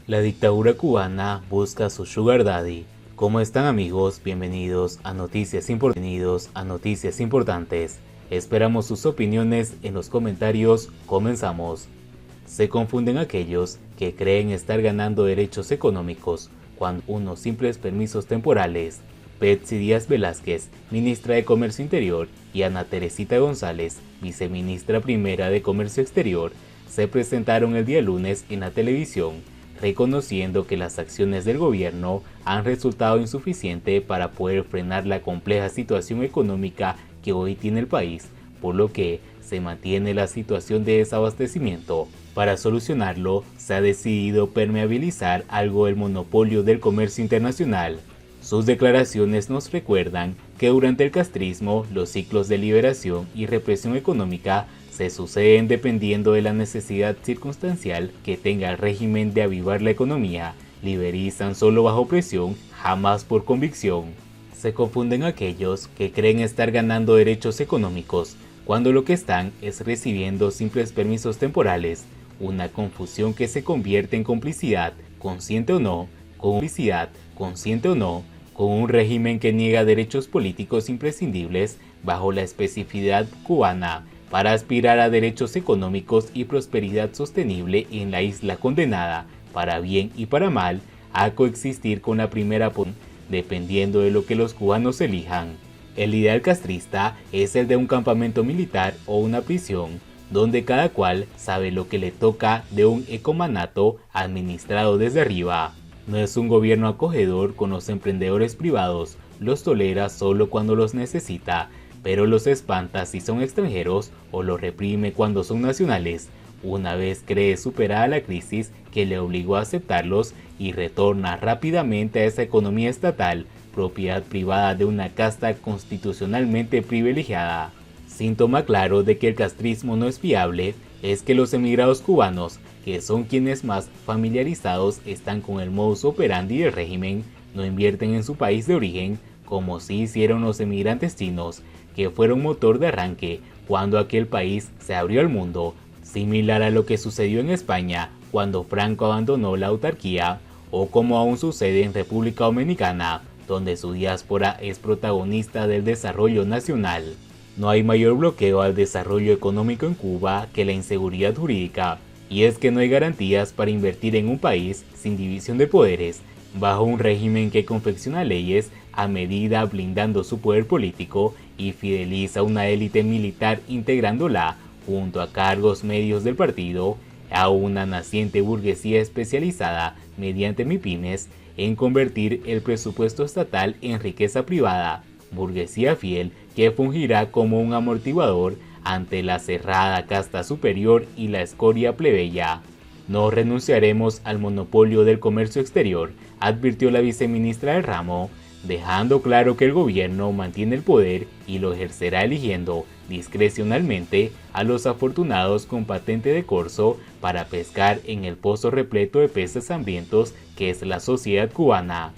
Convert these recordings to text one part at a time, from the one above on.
La dictadura cubana busca su sugar daddy. ¿Cómo están, amigos? Bienvenidos a Noticias Importantes. Esperamos sus opiniones en los comentarios. Comenzamos. Se confunden aquellos que creen estar ganando derechos económicos cuando unos simples permisos temporales. Betsy Díaz Velázquez, ministra de Comercio Interior, y Ana Teresita González, viceministra primera de Comercio Exterior, se presentaron el día lunes en la televisión, reconociendo que las acciones del gobierno han resultado insuficientes para poder frenar la compleja situación económica que hoy tiene el país, por lo que se mantiene la situación de desabastecimiento. Para solucionarlo, se ha decidido permeabilizar algo el monopolio del comercio internacional. Sus declaraciones nos recuerdan que durante el castrismo los ciclos de liberación y represión económica se suceden dependiendo de la necesidad circunstancial que tenga el régimen de avivar la economía. Liberizan solo bajo presión, jamás por convicción. Se confunden aquellos que creen estar ganando derechos económicos, cuando lo que están es recibiendo simples permisos temporales, una confusión que se convierte en complicidad, consciente o no, con un régimen que niega derechos políticos imprescindibles bajo la especificidad cubana, para aspirar a derechos económicos y prosperidad sostenible en la isla condenada, para bien y para mal, a coexistir con la primera dependiendo de lo que los cubanos elijan. El ideal castrista es el de un campamento militar o una prisión, donde cada cual sabe lo que le toca, de un ecomanato administrado desde arriba. No es un gobierno acogedor con los emprendedores privados, los tolera solo cuando los necesita, pero los espanta si son extranjeros o los reprime cuando son nacionales. Una vez cree superada la crisis que le obligó a aceptarlos, y retorna rápidamente a esa economía estatal, propiedad privada de una casta constitucionalmente privilegiada. Síntoma claro de que el castrismo no es fiable es que los emigrados cubanos, que son quienes más familiarizados están con el modus operandi del régimen, no invierten en su país de origen como sí hicieron los emigrantes chinos, que fueron motor de arranque cuando aquel país se abrió al mundo, similar a lo que sucedió en España cuando Franco abandonó la autarquía, o como aún sucede en República Dominicana, donde su diáspora es protagonista del desarrollo nacional. No hay mayor bloqueo al desarrollo económico en Cuba que la inseguridad jurídica, y es que no hay garantías para invertir en un país sin división de poderes, bajo un régimen que confecciona leyes a medida, blindando su poder político, y fideliza una élite militar integrándola, junto a cargos medios del partido, a una naciente burguesía especializada mediante MIPYMES en convertir el presupuesto estatal en riqueza privada, burguesía fiel que fungirá como un amortiguador ante la cerrada casta superior y la escoria plebeya. No renunciaremos al monopolio del comercio exterior, advirtió la viceministra del ramo, dejando claro que el gobierno mantiene el poder y lo ejercerá eligiendo discrecionalmente a los afortunados con patente de corso para pescar en el pozo repleto de peces hambrientos que es la sociedad cubana.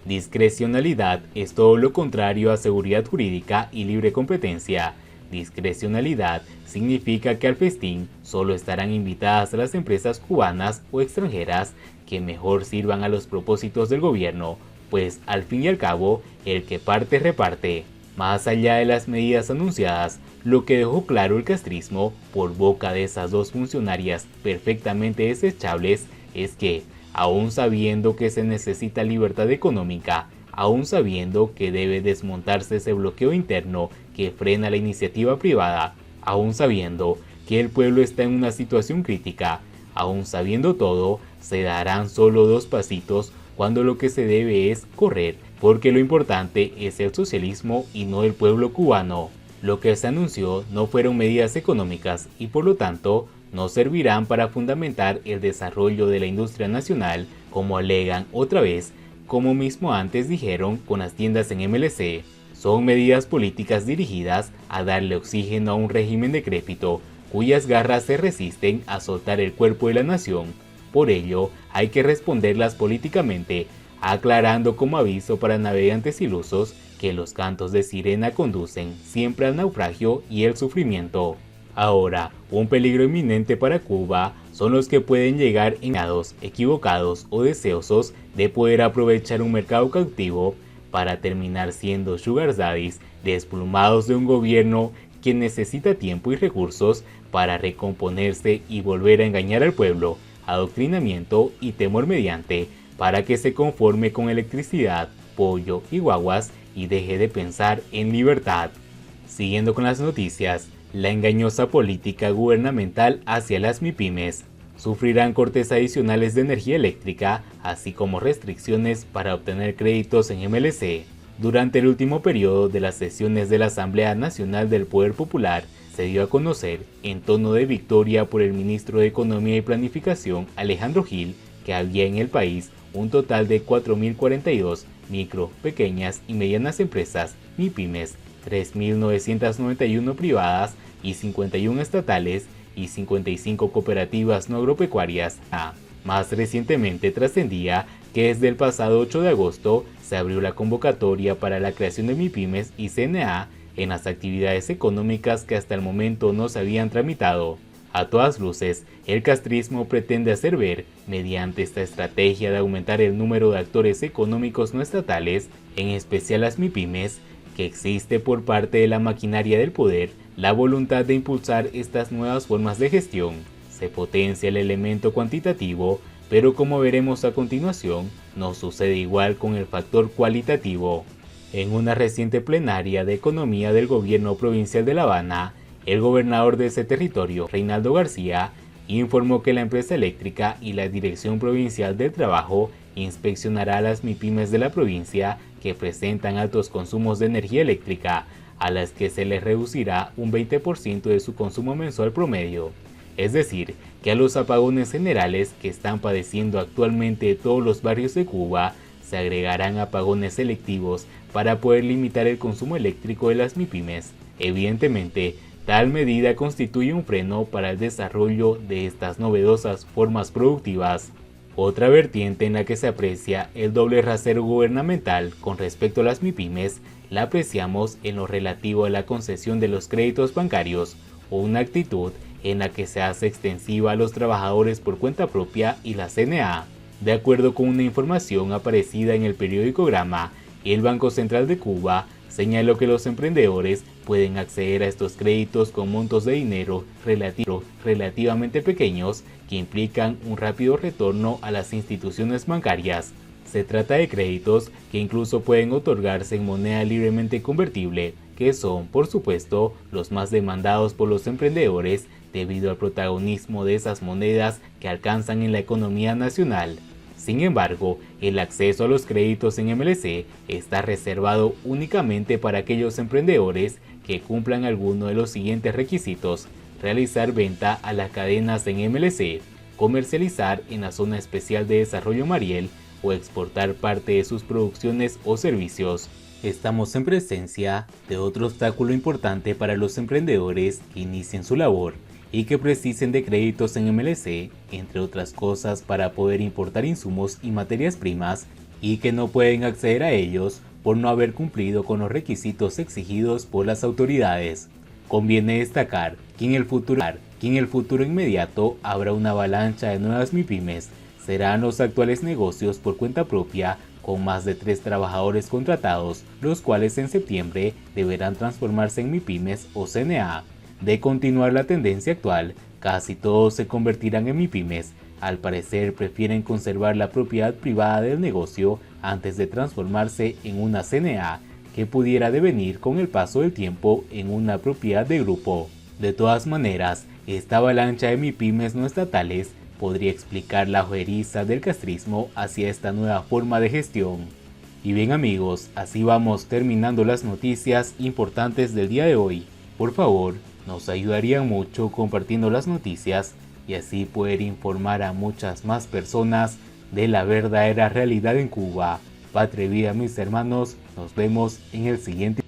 Discrecionalidad es todo lo contrario a seguridad jurídica y libre competencia. Discrecionalidad significa que al festín solo estarán invitadas a las empresas cubanas o extranjeras que mejor sirvan a los propósitos del gobierno, pues al fin y al cabo, el que parte reparte. Más allá de las medidas anunciadas, lo que dejó claro el castrismo por boca de esas dos funcionarias perfectamente desechables es que, aún sabiendo que se necesita libertad económica, aún sabiendo que debe desmontarse ese bloqueo interno que frena la iniciativa privada, aún sabiendo que el pueblo está en una situación crítica, aún sabiendo todo, se darán solo dos pasitos cuando lo que se debe es correr, porque lo importante es el socialismo y no el pueblo cubano. Lo que se anunció no fueron medidas económicas y por lo tanto no servirán para fundamentar el desarrollo de la industria nacional, como alegan otra vez, como mismo antes dijeron con las tiendas en MLC. Son medidas políticas dirigidas a darle oxígeno a un régimen decrépito, cuyas garras se resisten a soltar el cuerpo de la nación. Por ello, hay que responderlas políticamente, aclarando como aviso para navegantes ilusos que los cantos de sirena conducen siempre al naufragio y el sufrimiento. Ahora, un peligro inminente para Cuba son los que pueden llegar engañados, equivocados o deseosos de poder aprovechar un mercado cautivo para terminar siendo sugar daddies desplumados de un gobierno que necesita tiempo y recursos para recomponerse y volver a engañar al pueblo, adoctrinamiento y temor mediante, para que se conforme con electricidad, pollo y guaguas y deje de pensar en libertad. Siguiendo con las noticias, la engañosa política gubernamental hacia las MIPYMES. Sufrirán cortes adicionales de energía eléctrica, así como restricciones para obtener créditos en MLC. Durante el último periodo de las sesiones de la Asamblea Nacional del Poder Popular, se dio a conocer, en tono de victoria por el ministro de Economía y Planificación, Alejandro Gil, que había en el país un total de 4.042 micro, pequeñas y medianas empresas, MIPYMES, 3.991 privadas y 51 estatales y 55 cooperativas no agropecuarias. Más recientemente trascendía que desde el pasado 8 de agosto se abrió la convocatoria para la creación de MIPYMES y CNA en las actividades económicas que hasta el momento no se habían tramitado. A todas luces, el castrismo pretende hacer ver, mediante esta estrategia de aumentar el número de actores económicos no estatales, en especial las MIPYMES, que existe por parte de la maquinaria del poder la voluntad de impulsar estas nuevas formas de gestión. Se potencia el elemento cuantitativo, pero como veremos a continuación, no sucede igual con el factor cualitativo. En una reciente plenaria de economía del gobierno provincial de La Habana, el gobernador de ese territorio, Reinaldo García, informó que la empresa eléctrica y la Dirección Provincial del Trabajo inspeccionará a las MIPYMES de la provincia que presentan altos consumos de energía eléctrica, a las que se les reducirá un 20% de su consumo mensual promedio. Es decir, que a los apagones generales que están padeciendo actualmente todos los barrios de Cuba, se agregarán apagones selectivos para poder limitar el consumo eléctrico de las MIPYMES. Evidentemente, tal medida constituye un freno para el desarrollo de estas novedosas formas productivas. Otra vertiente en la que se aprecia el doble rasero gubernamental con respecto a las MIPYMES la apreciamos en lo relativo a la concesión de los créditos bancarios, o una actitud en la que se hace extensiva a los trabajadores por cuenta propia y la CNA. De acuerdo con una información aparecida en el periódico Grama, el Banco Central de Cuba señaló que los emprendedores pueden acceder a estos créditos con montos de dinero relativamente pequeños que implican un rápido retorno a las instituciones bancarias. Se trata de créditos que incluso pueden otorgarse en moneda libremente convertible, que son, por supuesto, los más demandados por los emprendedores debido al protagonismo de esas monedas que alcanzan en la economía nacional. Sin embargo, el acceso a los créditos en MLC está reservado únicamente para aquellos emprendedores que cumplan alguno de los siguientes requisitos: realizar venta a las cadenas en MLC, comercializar en la Zona Especial de Desarrollo Mariel o exportar parte de sus producciones o servicios. Estamos en presencia de otro obstáculo importante para los emprendedores que inicien su labor y que precisen de créditos en MLC, entre otras cosas para poder importar insumos y materias primas, y que no pueden acceder a ellos por no haber cumplido con los requisitos exigidos por las autoridades. Conviene destacar que en el futuro inmediato habrá una avalancha de nuevas MIPYMES. Serán los actuales negocios por cuenta propia con más de 3 trabajadores contratados, los cuales en septiembre deberán transformarse en MIPYMES o CNA. De continuar la tendencia actual, casi todos se convertirán en MIPYMES. Al parecer prefieren conservar la propiedad privada del negocio antes de transformarse en una CNA que pudiera devenir con el paso del tiempo en una propiedad de grupo. De todas maneras, esta avalancha de MIPYMES no estatales podría explicar la ojeriza del castrismo hacia esta nueva forma de gestión. Y bien amigos, así vamos terminando las noticias importantes del día de hoy. Por favor, nos ayudaría mucho compartiendo las noticias y así poder informar a muchas más personas de la verdadera realidad en Cuba. Patria y vida mis hermanos, nos vemos en el siguiente.